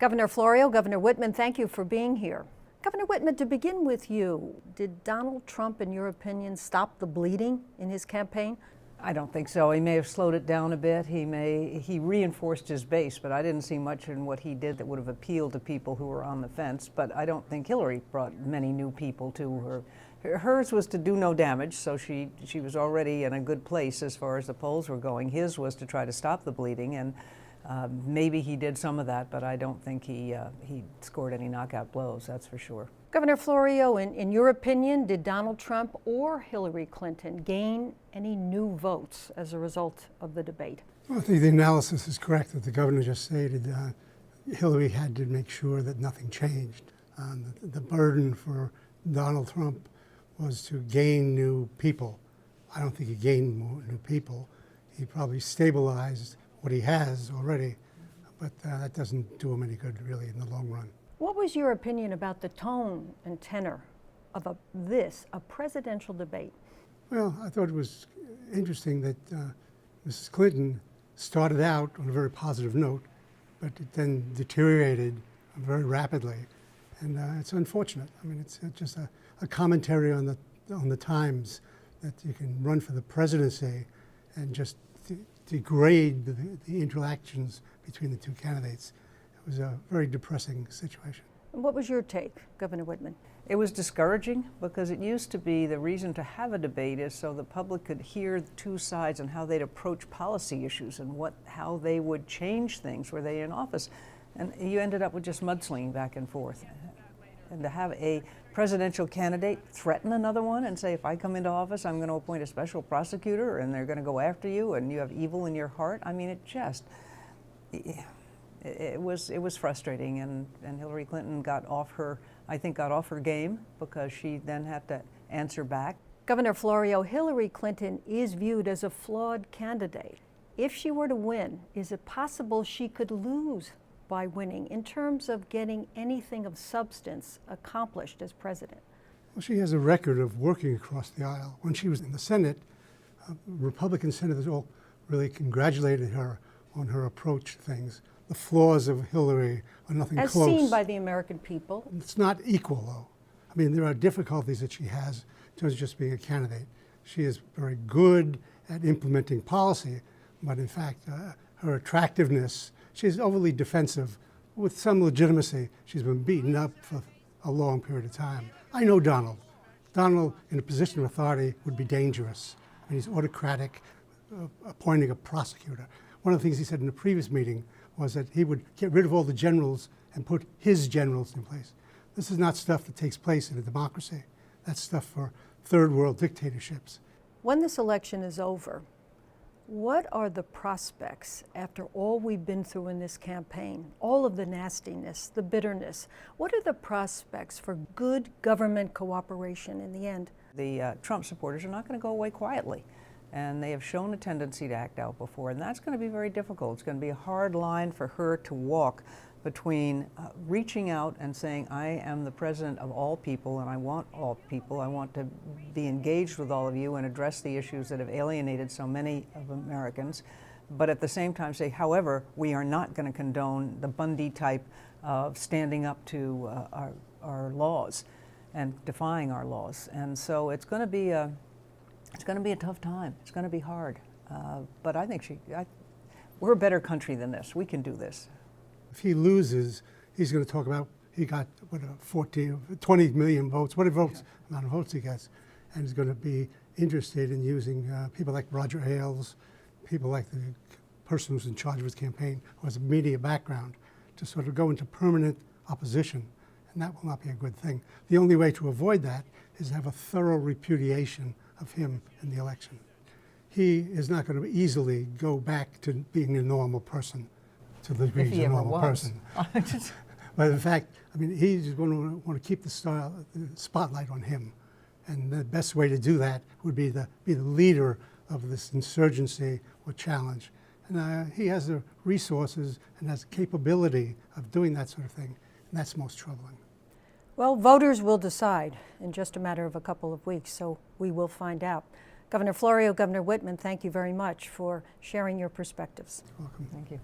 Governor Florio, Governor Whitman, thank you for being here. Governor Whitman, to begin with you, did Donald Trump, in your opinion, stop the bleeding in his campaign? I don't think so. He may have slowed it down a bit. He reinforced his base, but I didn't see much in what he did that would have appealed to people who were on the fence. But I don't think Hillary brought many new people to her. Hers was to do no damage, so she was already in a good place as far as the polls were going. His was to try to stop the bleeding, and maybe he did some of that, but I don't think he scored any knockout blows, that's for sure. Governor Florio, in your opinion, did Donald Trump or Hillary Clinton gain any new votes as a result of the debate? Well, I think the analysis is correct that the governor just stated. Hillary had to make sure that nothing changed. The burden for Donald Trump was to gain new people. I don't think he gained more new people. He probably stabilized what he has already, but that doesn't do him any good really in the long run. What was your opinion about the tone and tenor of a presidential debate? Well, I thought it was interesting that Mrs. Clinton started out on a very positive note, but it then deteriorated very rapidly, and it's unfortunate. I mean, it's just a commentary on the times that you can run for the presidency and just degrade the interactions between the two candidates. It was a very depressing situation. What was your take, Governor Whitman? It was discouraging because it used to be the reason to have a debate is so the public could hear the two sides and how they'd approach policy issues and how they would change things were they in office. And you ended up with just mudslinging back and forth. And to have a presidential candidate threaten another one and say, if I come into office, I'm going to appoint a special prosecutor and they're going to go after you and you have evil in your heart. I mean, it was frustrating, and Hillary Clinton got off her game because she then had to answer back. Governor Florio, Hillary Clinton is viewed as a flawed candidate. If she were to win, is it possible she could lose by winning in terms of getting anything of substance accomplished as president? Well, she has a record of working across the aisle. When she was in the Senate, Republican senators all really congratulated her on her approach to things. The flaws of Hillary are nothing as close. As seen by the American people. It's not equal, though. I mean, there are difficulties that she has in terms of just being a candidate. She is very good at implementing policy, but in fact, her attractiveness, she's overly defensive. With some legitimacy, she's been beaten up for a long period of time. I know Donald. Donald, in a position of authority, would be dangerous. I mean, he's autocratic, appointing a prosecutor. One of the things he said in the previous meeting was that he would get rid of all the generals and put his generals in place. This is not stuff that takes place in a democracy. That's stuff for third world dictatorships. When this election is over, what are the prospects after all we've been through in this campaign, all of the nastiness, the bitterness? What are the prospects for good government cooperation in the end? The Trump supporters are not going to go away quietly. And they have shown a tendency to act out before, and that's going to be very difficult. It's going to be a hard line for her to walk between reaching out and saying, I am the president of all people and I want all people. I want to be engaged with all of you and address the issues that have alienated so many of Americans, but at the same time say, however, we are not going to condone the Bundy type of standing up to our laws and defying our laws. And so it's going to be a tough time. It's going to be hard. But I think we're a better country than this. We can do this. If he loses, he's going to talk about he got 20 million votes, amount of votes he gets, and he's going to be interested in using people like Roger Ailes, people like the person who's in charge of his campaign, who has a media background, to sort of go into permanent opposition, and that will not be a good thing. The only way to avoid that is to have a thorough repudiation of him in the election. He is not going to easily go back to being a normal person, to the degree he's a normal person. But in fact, I mean, he's going to want to keep the spotlight on him. And the best way to do that would be to be the leader of this insurgency or challenge. And he has the resources and has the capability of doing that sort of thing. And that's most troubling. Well, voters will decide in just a matter of a couple of weeks, so we will find out. Governor Florio, Governor Whitman, thank you very much for sharing your perspectives. You're welcome. Thank you.